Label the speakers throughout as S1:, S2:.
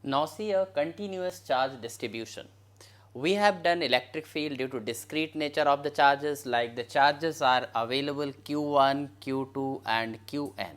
S1: Now see a continuous charge distribution. We have done electric field due to discrete nature of the charges, like the charges are available q1, q2 and qn.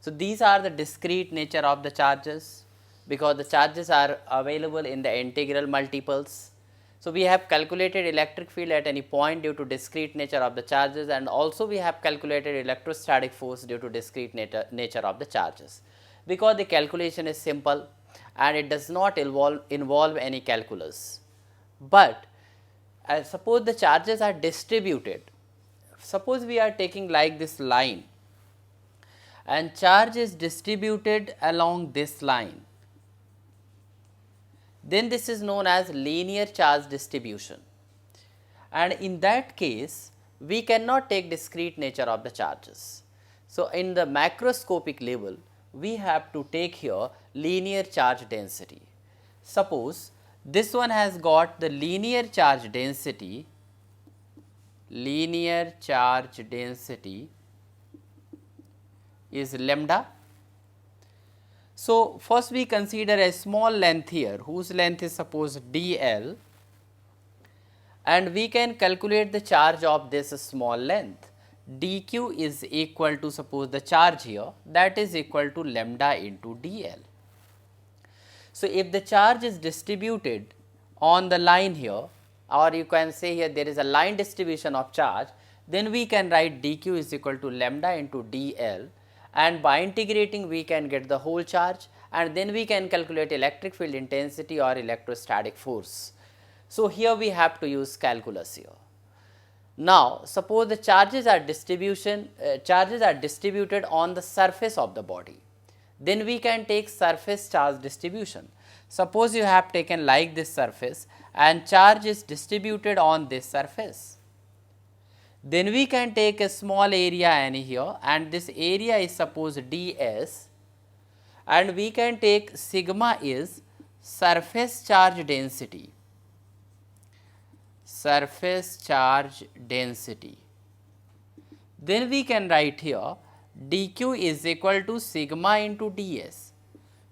S1: So these are the discrete nature of the charges because the charges are available in the integral multiples. So we have calculated electric field at any point due to discrete nature of the charges, and also we have calculated electrostatic force due to discrete nature of the charges. Because the calculation is simple and it does not involve any calculus. But suppose the charges are distributed. Suppose we are taking like this line and charge is distributed along this line, then this is known as linear charge distribution, and in that case we cannot take discrete nature of the charges. So in the macroscopic level we have to take here linear charge density. Suppose this one has got the linear charge density is lambda. So first we consider a small length here whose length is suppose dl, and we can calculate the charge of this small length. dq is equal to, suppose the charge here, that is equal to lambda into dl. So if the charge is distributed on the line here, or you can say here there is a line distribution of charge, then we can write dq is equal to lambda into dl, and by integrating we can get the whole charge, and then we can calculate electric field intensity or electrostatic force. So here we have to use calculus here. Now suppose the charges are distributed on the surface of the body, then we can take surface charge distribution. Suppose you have taken like this surface and charge is distributed on this surface, then we can take a small area n here, and this area is suppose ds, and we can take sigma is surface charge density. Then we can write here dq is equal to sigma into ds.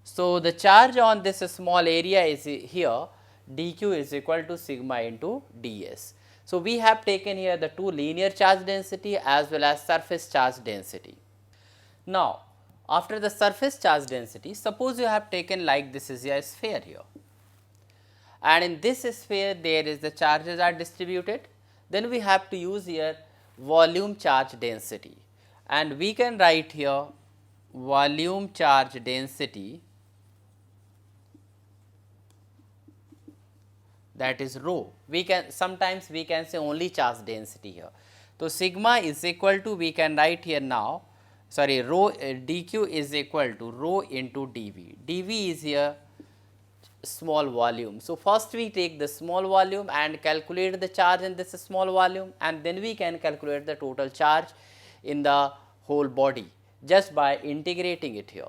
S1: So the charge on this small area is here, dq is equal to sigma into ds. So we have taken here the two linear charge density as well as surface charge density. Now after the surface charge density, suppose you have taken like this is a sphere here, and in this sphere there is the charges are distributed, then we have to use here volume charge density, and we can write here volume charge density, that is rho. We can sometimes we can say only charge density here. So sigma is equal to, we can write here now, sorry, rho dq is equal to rho into dv. dv is here small volume. So first we take the small volume and calculate the charge in this small volume, and then we can calculate the total charge in the whole body just by integrating it here.